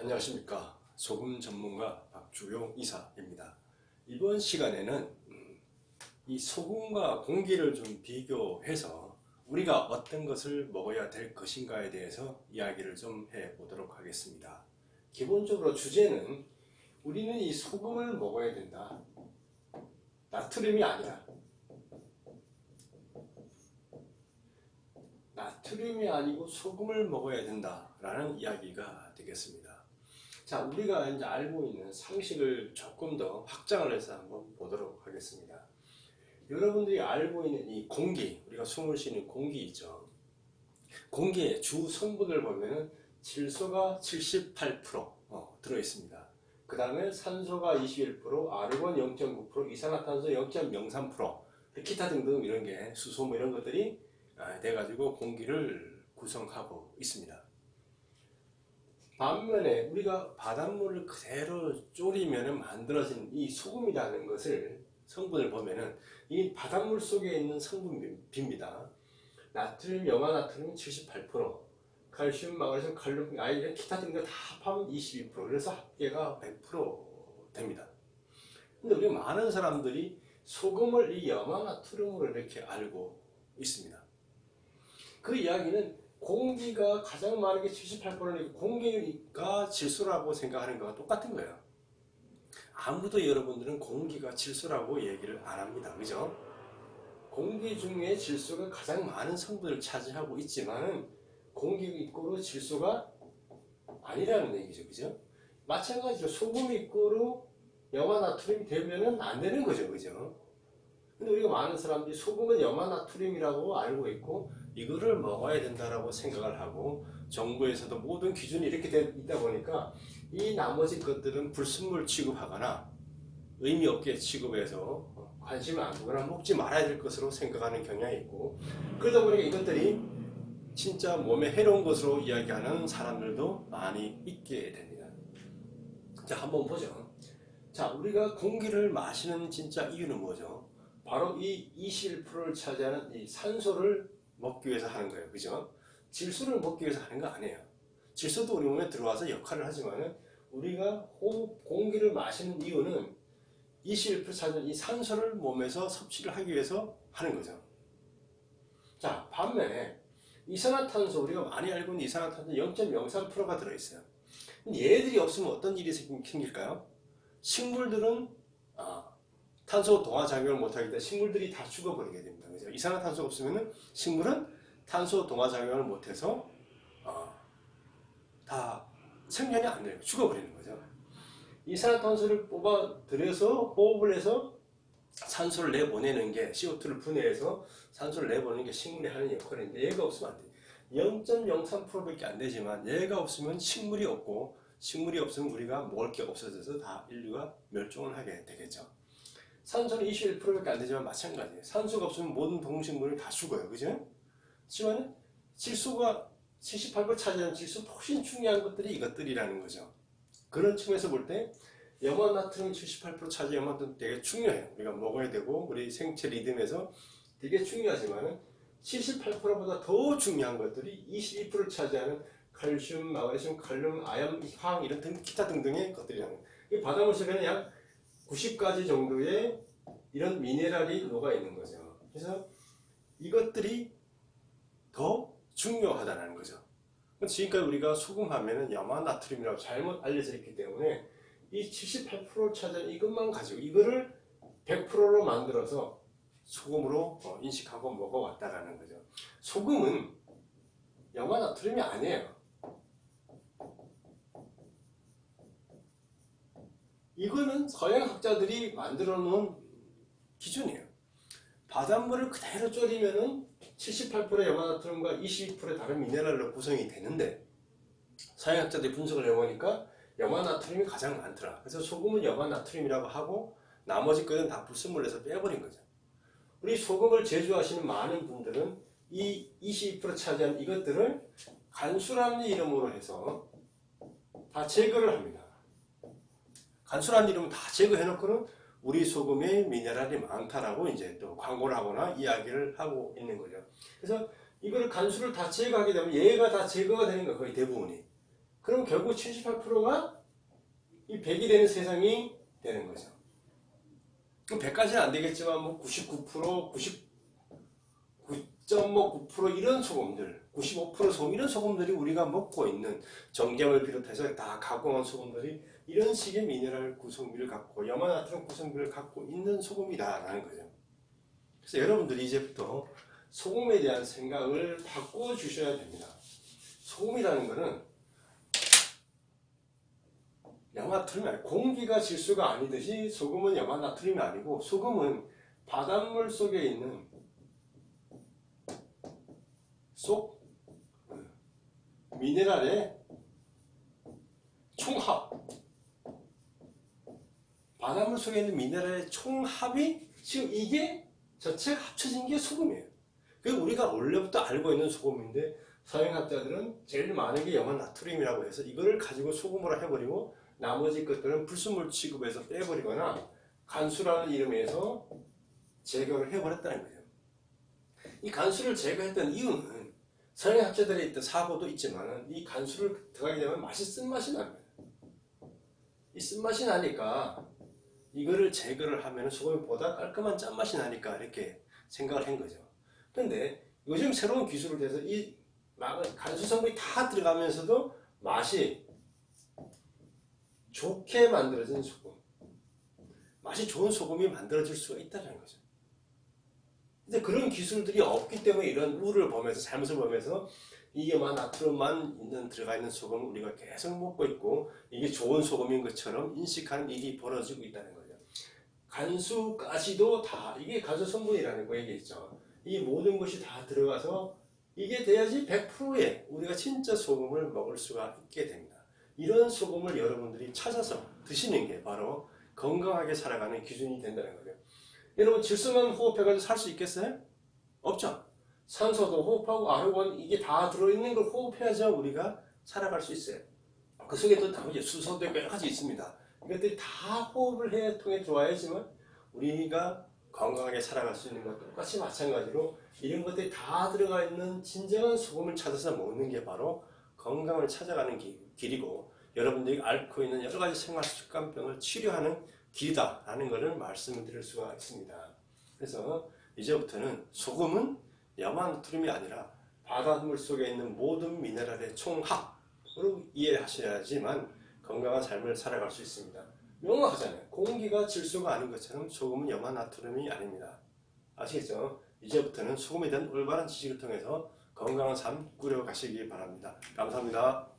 안녕하십니까. 소금 전문가 박주용 이사입니다. 이번 시간에는 이 소금과 공기를 좀 비교해서 우리가 어떤 것을 먹어야 될 것인가에 대해서 이야기를 좀 해보도록 하겠습니다. 기본적으로 주제는 우리는 이 소금을 먹어야 된다. 나트륨이 아니라. 나트륨이 아니고 소금을 먹어야 된다라는 이야기가 되겠습니다. 자, 우리가 이제 알고 있는 상식을 조금 더 확장을 해서 한번 보도록 하겠습니다. 여러분들이 알고 있는 이 공기, 우리가 숨을 쉬는 공기 있죠. 공기의 주 성분을 보면은 질소가 78% 들어있습니다. 그 다음에 산소가 21%, 아르곤 0.9%, 이산화탄소 0.03%, 기타 등등 이런 게 수소 뭐 이런 것들이 돼가지고 공기를 구성하고 있습니다. 반면에 우리가 바닷물을 그대로 졸이면 만들어진 이 소금이라는 것을 성분을 보면은 이 바닷물 속에 있는 성분비입니다. 나트륨, 염화나트륨 78%, 칼슘, 마그네슘, 칼륨, 아이른, 기타 등등 다 합하면 22%, 그래서 합계가 100% 됩니다. 근데 우리 많은 사람들이 소금을 이 염화나트륨으로 이렇게 알고 있습니다. 그 이야기는 공기가 가장 많은 게 78%니까 공기가 질소라고 생각하는 거와 똑같은 거예요. 아무도 여러분들은 공기가 질소라고 얘기를 안 합니다. 그죠? 공기 중에 질소가 가장 많은 성분을 차지하고 있지만 공기 이꼬로 질소가 아니라는 얘기죠. 그죠? 마찬가지로 소금 이꼬로 염화나트륨이 되면은 안 되는 거죠. 그죠? 근데 우리가 많은 사람들이 소금은 염화나트륨이라고 알고 있고 이거를 먹어야 된다라고 생각을 하고 정부에서도 모든 기준이 이렇게 있다 보니까 이 나머지 것들은 불순물 취급하거나 의미 없게 취급해서 관심을 안 두거나 먹지 말아야 될 것으로 생각하는 경향이 있고 그러다 보니까 이것들이 진짜 몸에 해로운 것으로 이야기하는 사람들도 많이 있게 됩니다. 자, 한번 보죠. 자, 우리가 공기를 마시는 진짜 이유는 뭐죠? 바로 이 21%를 차지하는 이 산소를 먹기 위해서 하는 거예요. 그죠? 질소를 먹기 위해서 하는 거 아니에요. 질소도 우리 몸에 들어와서 역할을 하지만 우리가 공기를 마시는 이유는 21% 차지하는 이 산소를 몸에서 섭취를 하기 위해서 하는 거죠. 자, 반면에 이산화탄소, 우리가 많이 알고 있는 이산화탄소 0.03%가 들어있어요. 얘들이 없으면 어떤 일이 생길까요? 식물들은 탄소 동화 작용을 못하기 때문에 식물들이 다 죽어버리게 됩니다. 그죠? 이산화탄소가 없으면 식물은 탄소 동화 작용을 못해서 다 생존이 안 돼요. 죽어버리는 거죠. 이산화탄소를 뽑아들여서 호흡을 해서 산소를 내보내는 게 CO2를 분해해서 산소를 내보내는 게 식물이 하는 역할인데 얘가 없으면 안 돼요. 0.03%밖에 안 되지만 얘가 없으면 식물이 없고 식물이 없으면 우리가 먹을 게 없어져서 다 인류가 멸종을 하게 되겠죠. 산소는 21%밖에 안 되지만 마찬가지예요. 산소가 없으면 모든 동식물이 다 죽어요. 그죠? 하지만 질소가 78% 차지하는 질소 훨씬 중요한 것들이 이것들이라는 거죠. 그런 측면에서 볼 때 염화나트륨이 78% 차지하는 것도 되게 중요해요. 우리가 먹어야 되고 우리 생체 리듬에서 되게 중요하지만 78%보다 더 중요한 것들이 22%를 차지하는 칼슘, 마그네슘, 칼륨, 아연, 황 이런 기타 등등의 것들이라는 거예요. 이 바닷물 속에는 약 90가지 정도의 이런 미네랄이 녹아 있는 거죠. 그래서 이것들이 더 중요하다는 거죠. 지금까지 우리가 소금 하면은 염화나트륨이라고 잘못 알려져 있기 때문에 이 78%를 차지하는 이것만 가지고 이거를 100%로 만들어서 소금으로 인식하고 먹어왔다라는 거죠. 소금은 염화나트륨이 아니에요. 이거는 서양학자들이 만들어 놓은 기준이에요. 바닷물을 그대로 졸이면은 78%의 염화나트륨과 22%의 다른 미네랄로 구성이 되는데 서양학자들이 분석을 해보니까 염화나트륨이 가장 많더라. 그래서 소금은 염화나트륨이라고 하고 나머지 것은 다 불순물에서 빼버린 거죠. 우리 소금을 제조하시는 많은 분들은 이 22% 차지한 이것들을 간수라는 이름으로 해서 다 제거를 합니다. 간수라는 이름은 다 제거해놓고는 우리 소금에 미네랄이 많다라고 이제 또 광고를 하거나 이야기를 하고 있는 거죠. 그래서 이거를 간수를 다 제거하게 되면 얘가 다 제거가 되는 거예요. 거의 대부분이. 그럼 결국 78%가 이 100이 되는 세상이 되는 거죠. 100까지는 안 되겠지만 뭐 99%, 99.9% 이런 소금들, 95% 소금 이런 소금들이 우리가 먹고 있는 정제물 비롯해서 다 가공한 소금들이 이런 식의 미네랄 구성비를 갖고 염화나트륨 구성비를 갖고 있는 소금이다라는 거죠. 그래서 여러분들이 이제부터 소금에 대한 생각을 바꿔 주셔야 됩니다. 소금이라는 것은 염화나트륨이 아니고 공기가 질소가 아니듯이 소금은 염화나트륨이 아니고 소금은 바닷물 속에 있는 미네랄의 총합, 바닷물 속에 있는 미네랄의 총합이 지금 이게 전체가 합쳐진 게 소금이에요. 그 우리가 원래부터 알고 있는 소금인데 서양학자들은 제일 많은 게 염화나트륨이라고 해서 이거를 가지고 소금으로 해버리고 나머지 것들은 불순물 취급해서 빼버리거나 간수라는 이름에서 제거를 해버렸다는 거예요. 이 간수를 제거했던 이유는 서양학자들의 있던 사고도 있지만 이 간수를 들어가게 되면 맛이 쓴맛이 납니다. 이 쓴맛이 나니까 이거를 제거를 하면 소금보다 깔끔한 짠맛이 나니까 이렇게 생각을 한 거죠. 근데 요즘 새로운 기술을 해서 이 간수 성분이 다 들어가면서도 맛이 좋게 만들어진 소금, 맛이 좋은 소금이 만들어질 수가 있다는 거죠. 근데 그런 기술들이 없기 때문에 이런 우를 보면서 잘못을 보면서 이 염화나트륨만 들어가 있는 소금을 우리가 계속 먹고 있고 이게 좋은 소금인 것처럼 인식하는 일이 벌어지고 있다는 거죠. 간수까지도 다 이게 간수 성분이라는 거 얘기했죠. 이 모든 것이 다 들어가서 이게 돼야지 100%의 우리가 진짜 소금을 먹을 수가 있게 됩니다. 이런 소금을 여러분들이 찾아서 드시는 게 바로 건강하게 살아가는 기준이 된다는 거죠. 여러분 질소만 호흡해가지고 살 수 있겠어요? 없죠. 산소도 호흡하고 아르곤 이게 다 들어있는 걸 호흡해야지 우리가 살아갈 수 있어요. 그 속에 또 나머지 수소도 여러 가지 있습니다. 이것들이 다 호흡을 해 통해 들어와야지만 우리가 건강하게 살아갈 수 있는 것도 똑같이 마찬가지로 이런 것들이 다 들어가 있는 진정한 소금을 찾아서 먹는 게 바로 건강을 찾아가는 길이고 여러분들이 앓고 있는 여러 가지 생활 습관병을 치료하는 길이다라는 것을 말씀을 드릴 수가 있습니다. 그래서 이제부터는 소금은 염화나트륨이 아니라 바닷물 속에 있는 모든 미네랄의 총합으로 이해하셔야지만 건강한 삶을 살아갈 수 있습니다. 명확하잖아요. 공기가 질소가 아닌 것처럼 소금은 염화나트륨이 아닙니다. 아시겠죠? 이제부터는 소금에 대한 올바른 지식을 통해서 건강한 삶 꾸려가시기 바랍니다. 감사합니다.